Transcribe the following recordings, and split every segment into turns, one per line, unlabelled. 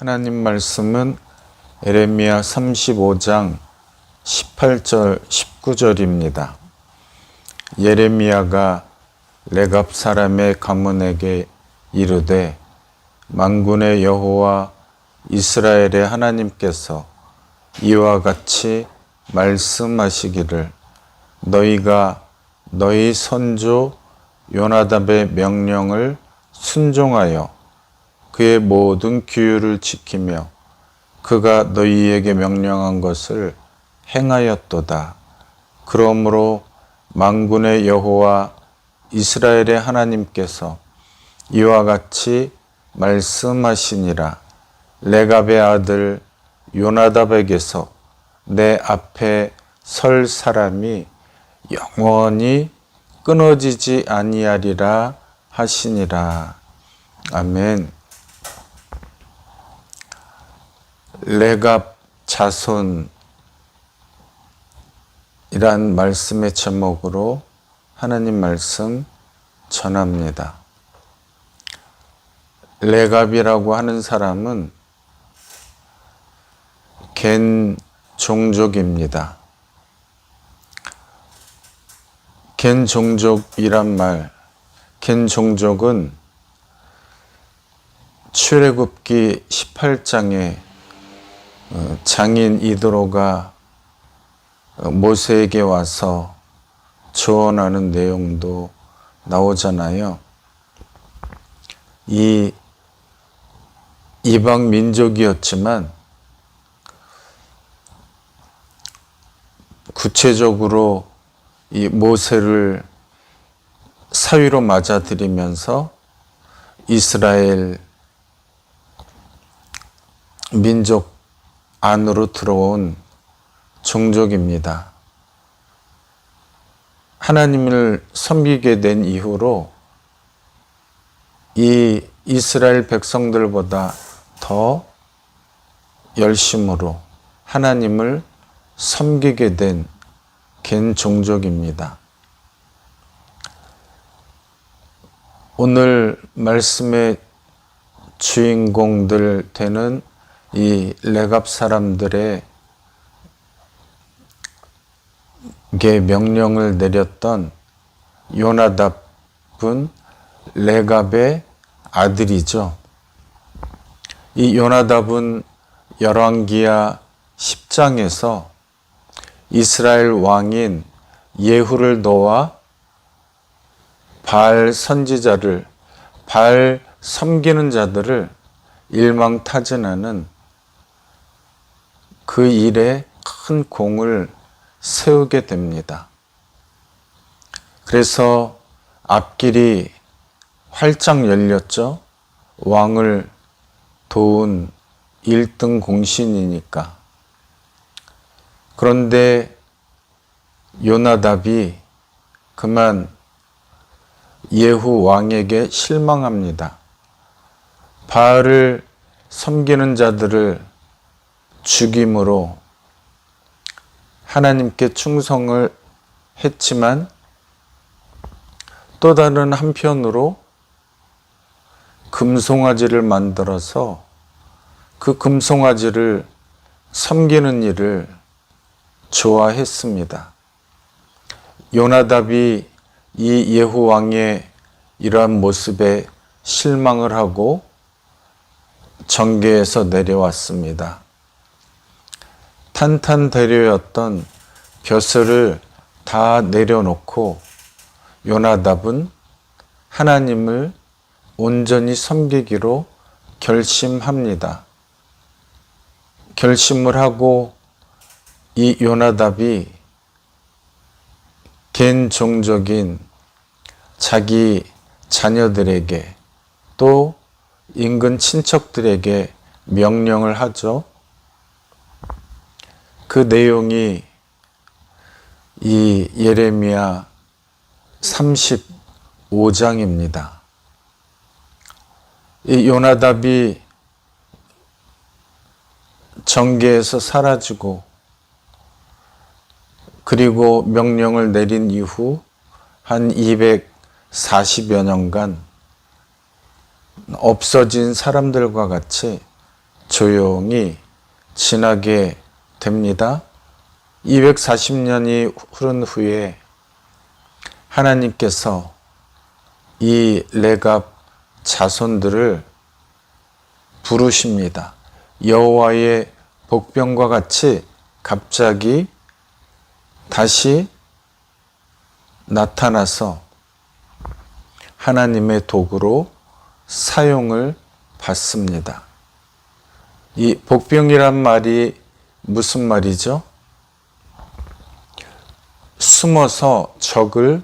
하나님 말씀은 예레미야 35장 18절 19절입니다. 예레미야가 레갑 사람의 가문에게 이르되 만군의 여호와 이스라엘의 하나님께서 이와 같이 말씀하시기를 너희가 너희 선조 요나답의 명령을 순종하여 그의 모든 규율을 지키며 그가 너희에게 명령한 것을 행하였도다. 그러므로 만군의 여호와 이스라엘의 하나님께서 이와 같이 말씀하시니라. 레갑의 아들 요나답에게서 내 앞에 설 사람이 영원히 끊어지지 아니하리라 하시니라. 아멘. 레갑 자손이란 말씀의 제목으로 하나님 말씀 전합니다. 레갑이라고 하는 사람은 겐 종족입니다. 겐 종족이란 말, 겐 종족은 출애굽기 18장에 장인 이드로가 모세에게 와서 조언하는 내용도 나오잖아요. 이 이방 민족이었지만 구체적으로 이 모세를 사위로 맞아들이면서 이스라엘 민족 안으로 들어온 종족입니다. 하나님을 섬기게 된 이후로 이 이스라엘 백성들보다 더 열심으로 하나님을 섬기게 된 겐 종족입니다. 오늘 말씀의 주인공들 되는 이 레갑 사람들에게 명령을 내렸던 요나답은 레갑의 아들이죠. 이 요나답은 열왕기하 10장에서 이스라엘 왕인 예후를 도와 바알 선지자를, 바알 섬기는 자들을 일망타진하는 그 일에 큰 공을 세우게 됩니다. 그래서 앞길이 활짝 열렸죠. 왕을 도운 1등 공신이니까. 그런데 요나답이 그만 예후 왕에게 실망합니다. 바알을 섬기는 자들을 죽임으로 하나님께 충성을 했지만 또 다른 한편으로 금송아지를 만들어서 그 금송아지를 섬기는 일을 좋아했습니다. 요나답이 이 예후 왕의 이러한 모습에 실망을 하고 정계에서 내려왔습니다. 탄탄대로였던 벼슬을 다 내려놓고 요나답은 하나님을 온전히 섬기기로 결심합니다. 결심을 하고 이 요나답이 겐 종족인 자기 자녀들에게 또 인근 친척들에게 명령을 하죠. 그 내용이 이 예레미야 35장입니다. 이 요나답이 정계에서 사라지고 그리고 명령을 내린 이후 한 240여 년간 없어진 사람들과 같이 조용히 지나게 됩니다. 240년이 흐른 후에 하나님께서 이 레갑 자손들을 부르십니다. 여호와의 복병과 같이 갑자기 다시 나타나서 하나님의 도구로 사용을 받습니다. 이 복병이란 말이 무슨 말이죠? 숨어서 적을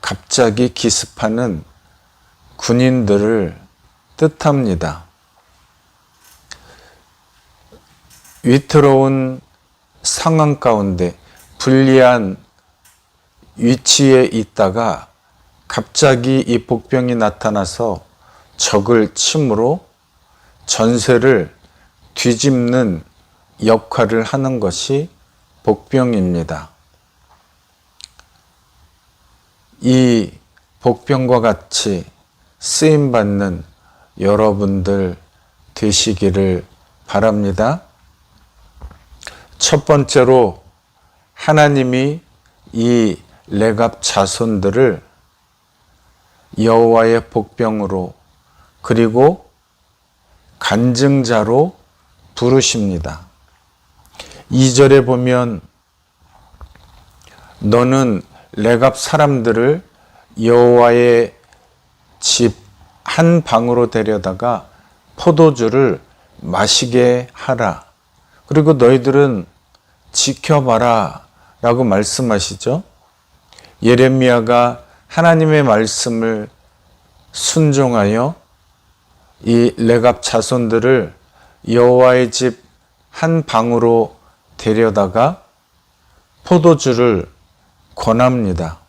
갑자기 기습하는 군인들을 뜻합니다. 위태로운 상황 가운데 불리한 위치에 있다가 갑자기 이 복병이 나타나서 적을 침으로 전세를 뒤집는 역할을 하는 것이 복병입니다. 이 복병과 같이 쓰임받는 여러분들 되시기를 바랍니다. 첫 번째로 하나님이 이 레갑 자손들을 여호와의 복병으로 그리고 간증자로 부르십니다. 2절에 보면 너는 레갑 사람들을 여호와의 집 한 방으로 데려다가 포도주를 마시게 하라. 그리고 너희들은 지켜봐라 라고 말씀하시죠. 예레미야가 하나님의 말씀을 순종하여 이 레갑 자손들을 여호와의 집 한 방으로 데려다가 포도주를 권합니다.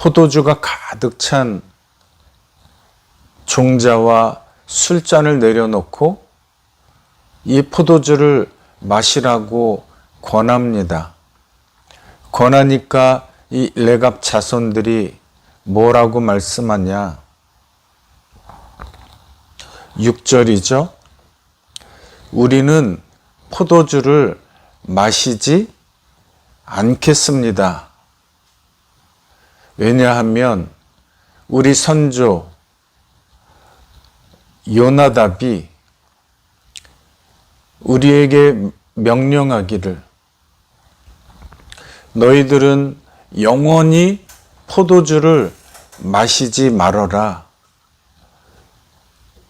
포도주가 가득 찬 종자와 술잔을 내려놓고 이 포도주를 마시라고 권합니다. 권하니까 이 레갑 자손들이 뭐라고 말씀하냐? 6절이죠. 우리는 포도주를 마시지 않겠습니다. 왜냐하면 우리 선조 요나답이 우리에게 명령하기를 너희들은 영원히 포도주를 마시지 말어라.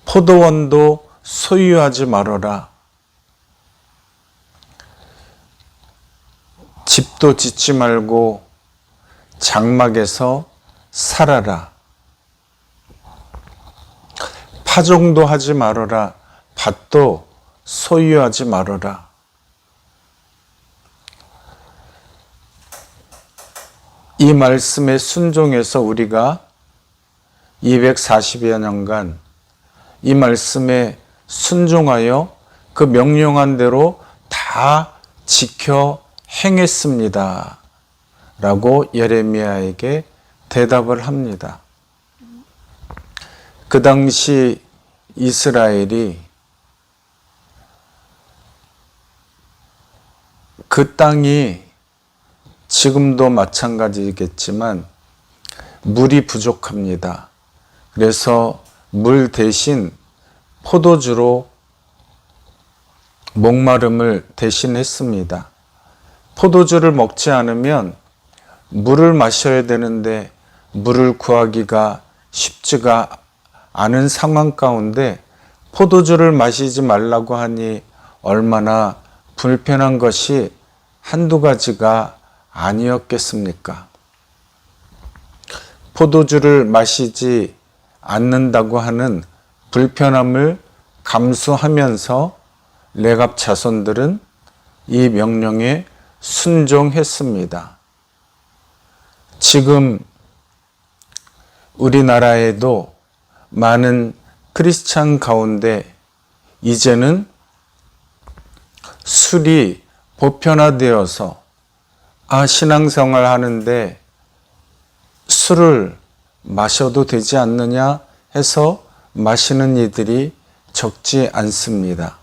포도원도 소유하지 말어라. 집도 짓지 말고 장막에서 살아라. 파종도 하지 말어라. 밭도 소유하지 말어라. 이 말씀에 순종해서 우리가 240여 년간 이 말씀에 순종하여 그 명령한 대로 다 지켜 행했습니다. 라고 예레미야에게 대답을 합니다. 그 당시 이스라엘이 그 땅이 지금도 마찬가지겠지만 물이 부족합니다. 그래서 물 대신 포도주로 목마름을 대신했습니다. 포도주를 먹지 않으면 물을 마셔야 되는데 물을 구하기가 쉽지가 않은 상황 가운데 포도주를 마시지 말라고 하니 얼마나 불편한 것이 한두 가지가 아니었겠습니까? 포도주를 마시지 않는다고 하는 불편함을 감수하면서 레갑 자손들은 이 명령에 순종했습니다. 지금 우리나라에도 많은 크리스찬 가운데 이제는 술이 보편화되어서 신앙생활 하는데 술을 마셔도 되지 않느냐 해서 마시는 이들이 적지 않습니다.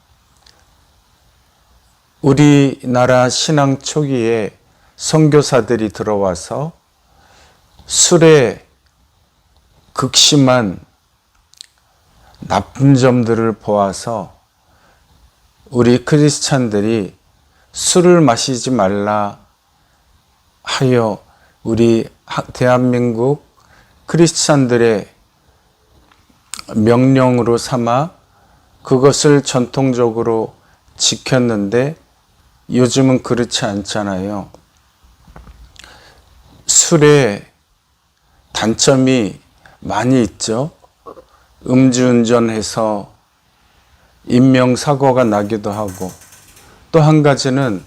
우리나라 신앙 초기에 선교사들이 들어와서 술의 극심한 나쁜 점들을 보아서 우리 크리스찬들이 술을 마시지 말라 하여 우리 대한민국 크리스찬들의 명령으로 삼아 그것을 전통적으로 지켰는데 요즘은 그렇지 않잖아요. 술에 단점이 많이 있죠. 음주운전해서 인명사고가 나기도 하고, 또 한 가지는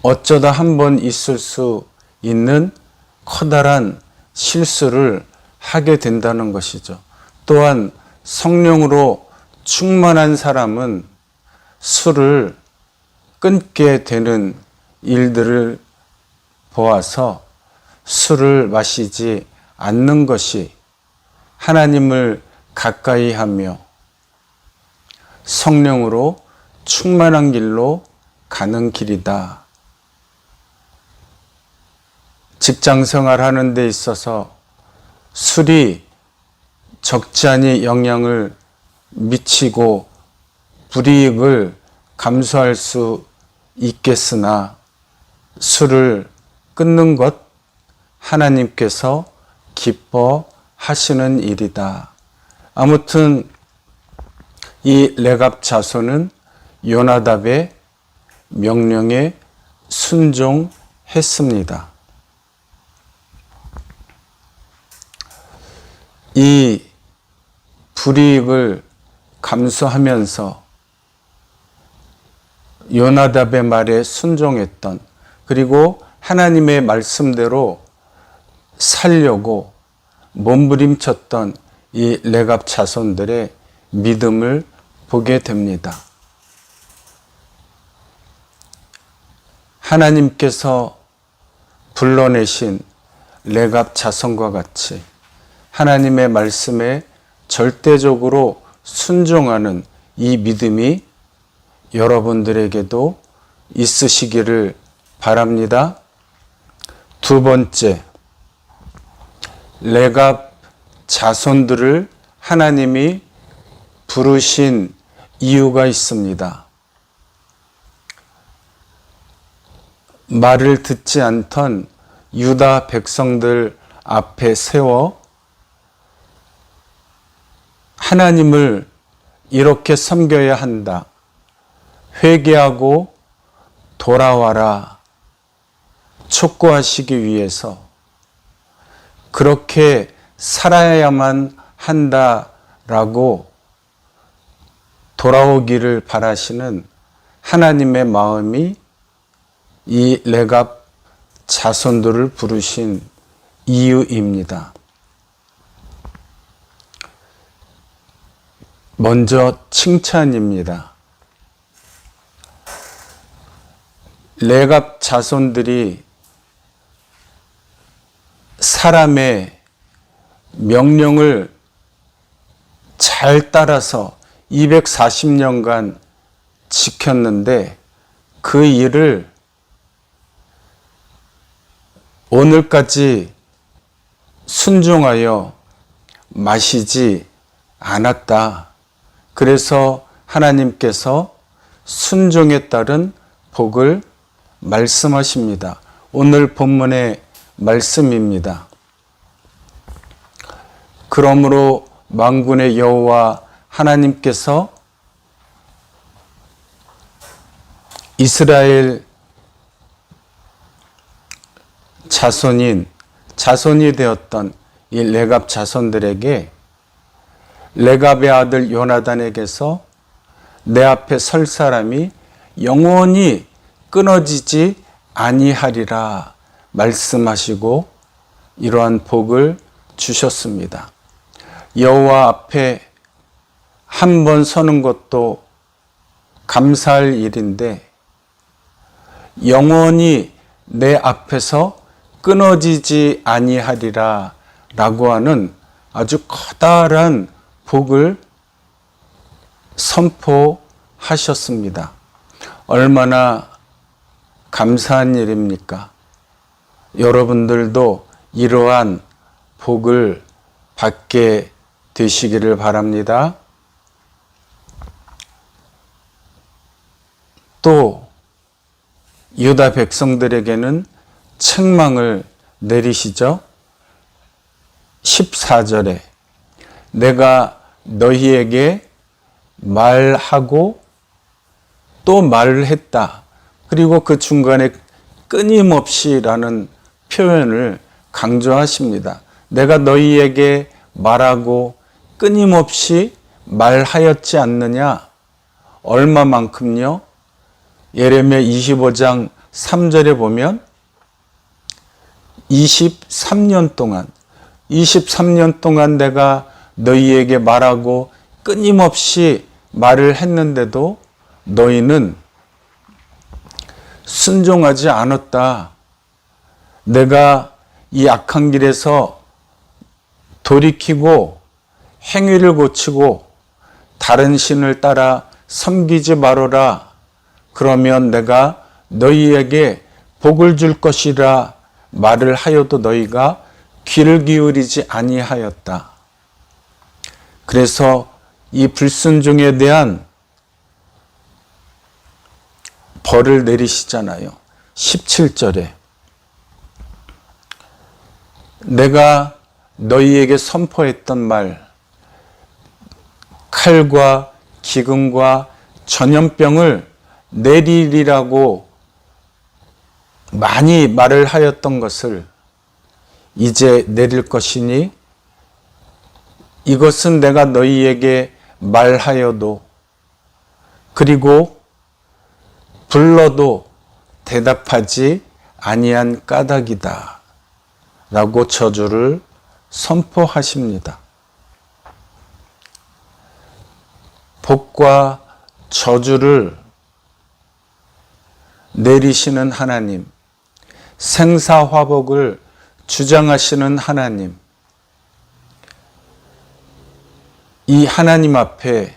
어쩌다 한 번 있을 수 있는 커다란 실수를 하게 된다는 것이죠. 또한 성령으로 충만한 사람은 술을 끊게 되는 일들을 보아서 술을 마시지 않는 것이 하나님을 가까이 하며 성령으로 충만한 길로 가는 길이다. 직장 생활하는 데 있어서 술이 적지 않은 영향을 미치고 불이익을 감수할 수 있겠으나 술을 끊는 것 하나님께서 기뻐하시는 일이다. 아무튼 이 레갑 자손은 요나답의 명령에 순종했습니다. 이 불이익을 감수하면서 요나답의 말에 순종했던, 그리고 하나님의 말씀대로 살려고 몸부림쳤던 이 레갑 자손들의 믿음을 보게 됩니다. 하나님께서 불러내신 레갑 자손과 같이 하나님의 말씀에 절대적으로 순종하는 이 믿음이 여러분들에게도 있으시기를 바랍니다. 두 번째, 레갑 자손들을 하나님이 부르신 이유가 있습니다. 말을 듣지 않던 유다 백성들 앞에 세워 하나님을 이렇게 섬겨야 한다. 회개하고 돌아와라. 촉구하시기 위해서 그렇게 살아야만 한다라고 돌아오기를 바라시는 하나님의 마음이 이 레갑 자손들을 부르신 이유입니다. 먼저 칭찬입니다. 레갑 자손들이 사람의 명령을 잘 따라서 240년간 지켰는데 그 일을 오늘까지 순종하여 마시지 않았다. 그래서 하나님께서 순종에 따른 복을 말씀하십니다. 오늘 본문의 말씀입니다. 그러므로 만군의 여호와 하나님께서 이스라엘 자손이 되었던 이 레갑 자손들에게 레갑의 아들 요나단에게서 내 앞에 설 사람이 영원히 끊어지지 아니하리라 말씀하시고 이러한 복을 주셨습니다. 여호와 앞에 한 번 서는 것도 감사할 일인데 영원히 내 앞에서 끊어지지 아니하리라 라고 하는 아주 커다란 복을 선포하셨습니다. 얼마나 감사한 일입니까? 여러분들도 이러한 복을 받게 되시기를 바랍니다. 또 유다 백성들에게는 책망을 내리시죠. 14절에 내가 너희에게 말하고 또 말을 했다. 그리고 그 중간에 끊임없이라는 표현을 강조하십니다. 내가 너희에게 말하고 끊임없이 말하였지 않느냐? 얼마만큼요? 예레미야 25장 3절에 보면 23년 동안 내가 너희에게 말하고 끊임없이 말을 했는데도 너희는 순종하지 않았다. 내가 이 악한 길에서 돌이키고 행위를 고치고 다른 신을 따라 섬기지 말아라. 그러면 내가 너희에게 복을 줄 것이라 말을 하여도 너희가 귀를 기울이지 아니하였다. 그래서 이 불순종에 대한 벌을 내리시잖아요. 17절에 내가 너희에게 선포했던 말, 칼과 기근과 전염병을 내리리라고 많이 말을 하였던 것을 이제 내릴 것이니 이것은 내가 너희에게 말하여도 그리고 불러도 대답하지 아니한 까닭이다 라고 저주를 선포하십니다. 복과 저주를 내리시는 하나님, 생사화복을 주장하시는 하나님, 이 하나님 앞에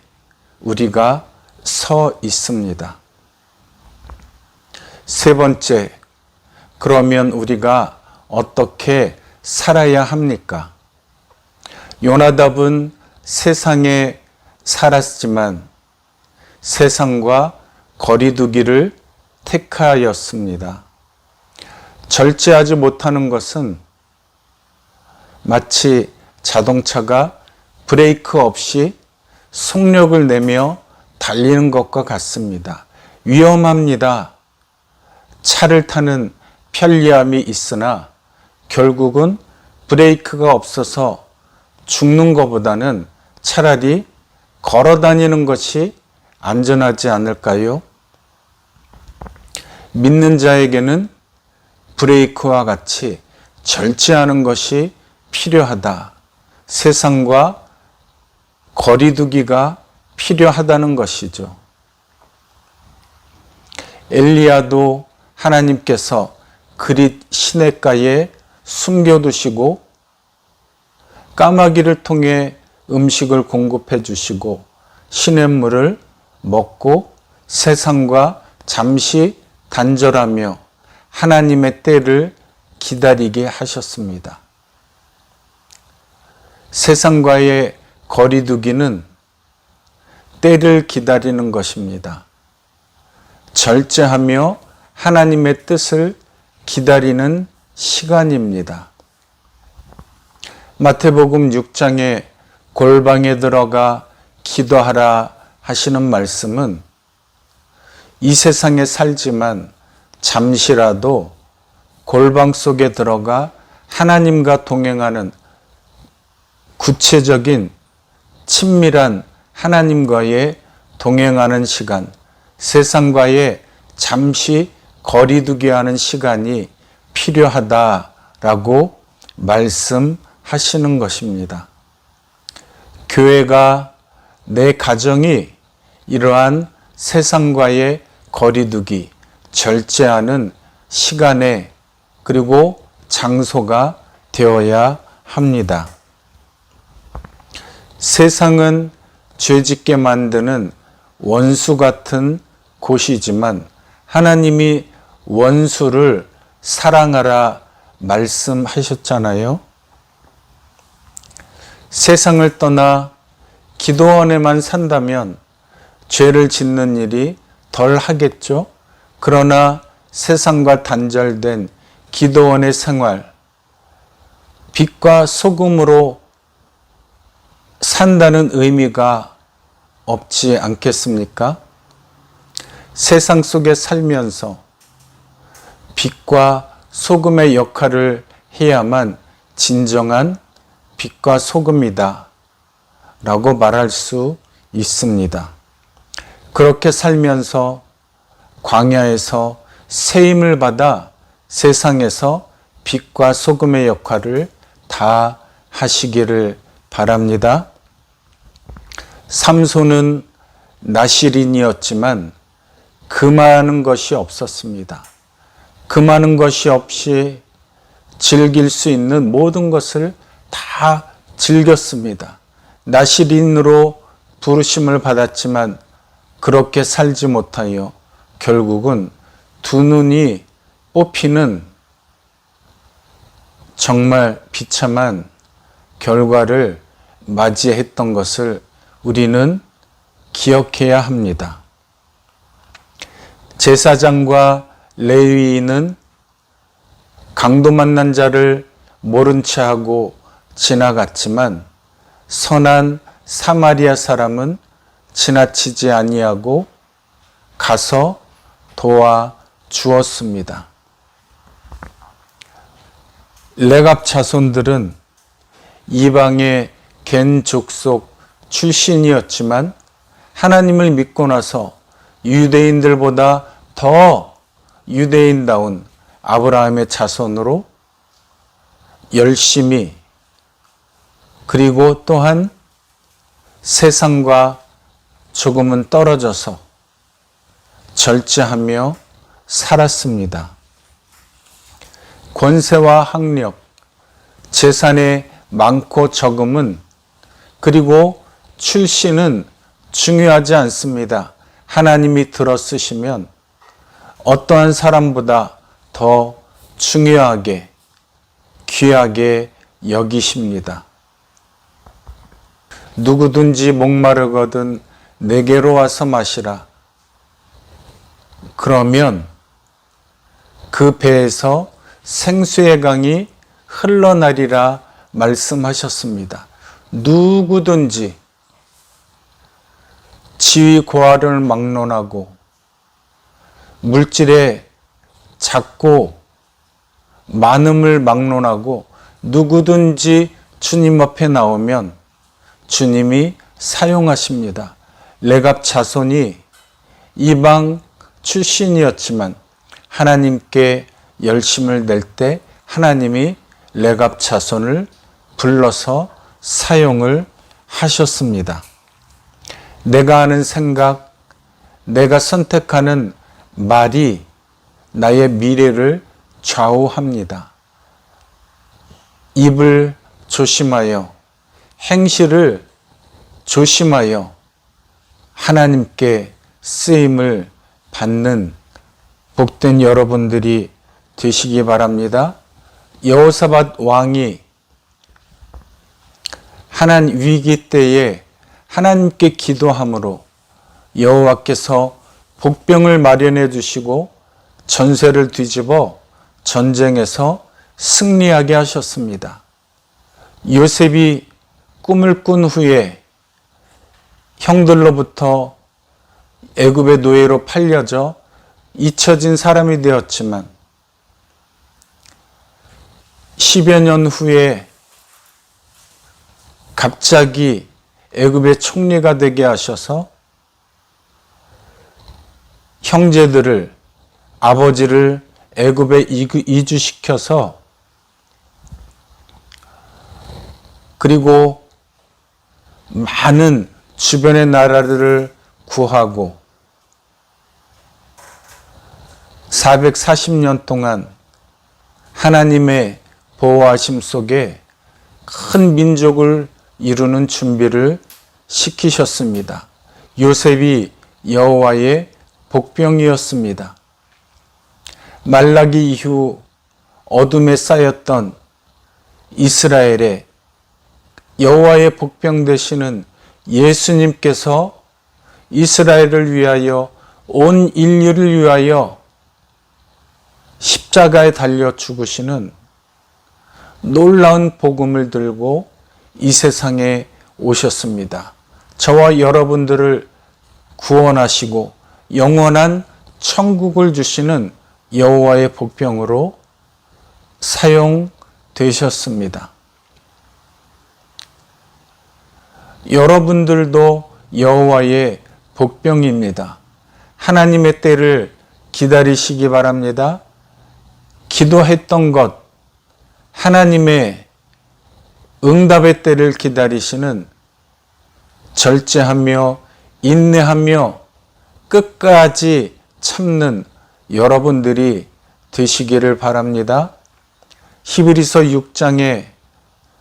우리가 서 있습니다. 세 번째, 그러면 우리가 어떻게 살아야 합니까? 요나답은 세상에 살았지만 세상과 거리두기를 택하였습니다. 절제하지 못하는 것은 마치 자동차가 브레이크 없이 속력을 내며 달리는 것과 같습니다. 위험합니다. 차를 타는 편리함이 있으나 결국은 브레이크가 없어서 죽는 것보다는 차라리 걸어 다니는 것이 안전하지 않을까요? 믿는 자에게는 브레이크와 같이 절제하는 것이 필요하다. 세상과 거리두기가 필요하다는 것이죠. 엘리야도 하나님께서 그릿 시냇가에 숨겨두시고 까마귀를 통해 음식을 공급해 주시고 시냇물을 먹고 세상과 잠시 단절하며 하나님의 때를 기다리게 하셨습니다. 세상과의 거리두기는 때를 기다리는 것입니다. 절제하며 하나님의 뜻을 기다리는 시간입니다. 마태복음 6장에 골방에 들어가 기도하라 하시는 말씀은 이 세상에 살지만 잠시라도 골방 속에 들어가 하나님과 동행하는 구체적인 친밀한 하나님과의 동행하는 시간, 세상과의 잠시 거리두기 하는 시간이 필요하다라고 말씀하시는 것입니다. 교회가, 내 가정이 이러한 세상과의 거리두기, 절제하는 시간에 그리고 장소가 되어야 합니다. 세상은 죄짓게 만드는 원수 같은 곳이지만 하나님이 원수를 사랑하라 말씀하셨잖아요. 세상을 떠나 기도원에만 산다면 죄를 짓는 일이 덜 하겠죠. 그러나 세상과 단절된 기도원의 생활, 빛과 소금으로 산다는 의미가 없지 않겠습니까? 세상 속에 살면서 빛과 소금의 역할을 해야만 진정한 빛과 소금이다 라고 말할 수 있습니다. 그렇게 살면서 광야에서 세임을 받아 세상에서 빛과 소금의 역할을 다 하시기를 바랍니다. 삼손은 나실인이었지만 금하는 것이 없었습니다. 금하는 것이 없이 즐길 수 있는 모든 것을 다 즐겼습니다. 나실인으로 부르심을 받았지만 그렇게 살지 못하여 결국은 두 눈이 뽑히는 정말 비참한 결과를 맞이했던 것을 우리는 기억해야 합니다. 제사장과 레위인은 강도 만난 자를 모른 채 하고 지나갔지만 선한 사마리아 사람은 지나치지 아니하고 가서 도와 주었습니다. 레갑 자손들은 이방의 겐 족속 출신이었지만 하나님을 믿고 나서 유대인들보다 더 유대인다운 아브라함의 자손으로 열심히 그리고 또한 세상과 조금은 떨어져서 절제하며 살았습니다. 권세와 학력, 재산의 많고 적음은 그리고 출신은 중요하지 않습니다. 하나님이 들어쓰시면 어떠한 사람보다 더 중요하게 귀하게 여기십니다. 누구든지 목마르거든 내게로 와서 마시라. 그러면 그 배에서 생수의 강이 흘러나리라 말씀하셨습니다. 누구든지 지위 고하를 막론하고 물질의 작고 많음을 막론하고 누구든지 주님 앞에 나오면 주님이 사용하십니다. 레갑 자손이 이방 출신이었지만 하나님께 열심을 낼 때 하나님이 레갑 자손을 불러서 사용을 하셨습니다. 내가 하는 생각, 내가 선택하는 말이 나의 미래를 좌우합니다. 입을 조심하여 행실을 조심하여 하나님께 쓰임을 받는 복된 여러분들이 되시기 바랍니다. 여호사밧 왕이 하나님 위기 때에 하나님께 기도함으로 여호와께서 복병을 마련해 주시고 전세를 뒤집어 전쟁에서 승리하게 하셨습니다. 요셉이 꿈을 꾼 후에 형들로부터 애굽의 노예로 팔려져 잊혀진 사람이 되었지만 10여 년 후에 갑자기 애굽의 총리가 되게 하셔서 형제들을 아버지를 애굽에 이주시켜서 그리고 많은 주변의 나라들을 구하고 440년 동안 하나님의 보호하심 속에 큰 민족을 이루는 준비를 시키셨습니다. 요셉이 여호와의 복병이었습니다. 말라기 이후 어둠에 쌓였던 이스라엘에 여호와의 복병 되시는 예수님께서 이스라엘을 위하여 온 인류를 위하여 십자가에 달려 죽으시는 놀라운 복음을 들고 이 세상에 오셨습니다. 저와 여러분들을 구원하시고 영원한 천국을 주시는 여호와의 복병으로 사용되셨습니다. 여러분들도 여호와의 복병입니다. 하나님의 때를 기다리시기 바랍니다. 기도했던 것, 하나님의 응답의 때를 기다리시는 절제하며 인내하며 끝까지 참는 여러분들이 되시기를 바랍니다. 히브리서 6장에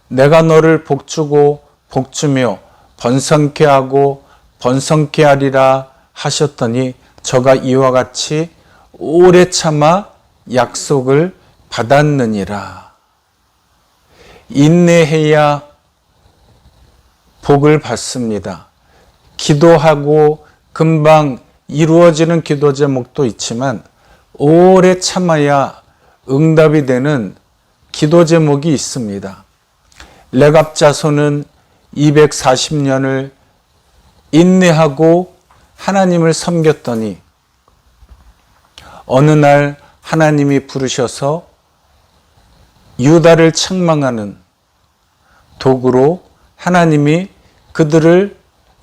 내가 너를 복주고 복주며 번성케 하고 번성케 하리라 하셨더니 저가 이와 같이 오래 참아 약속을 받았느니라. 인내해야 복을 받습니다. 기도하고 금방 이루어지는 기도 제목도 있지만 오래 참아야 응답이 되는 기도 제목이 있습니다. 레갑 자손은 240년을 인내하고 하나님을 섬겼더니 어느 날 하나님이 부르셔서 유다를 책망하는 도구로 하나님이 그들을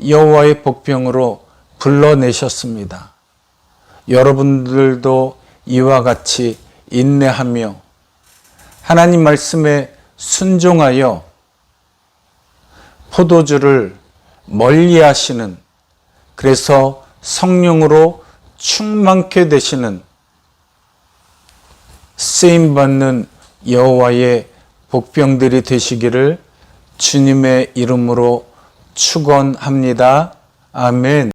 여호와의 복병으로 불러내셨습니다. 여러분들도 이와 같이 인내하며 하나님 말씀에 순종하여 포도주를 멀리 하시는, 그래서 성령으로 충만케 되시는 쓰임받는 여호와의 복병들이 되시기를 주님의 이름으로 축원합니다. 아멘.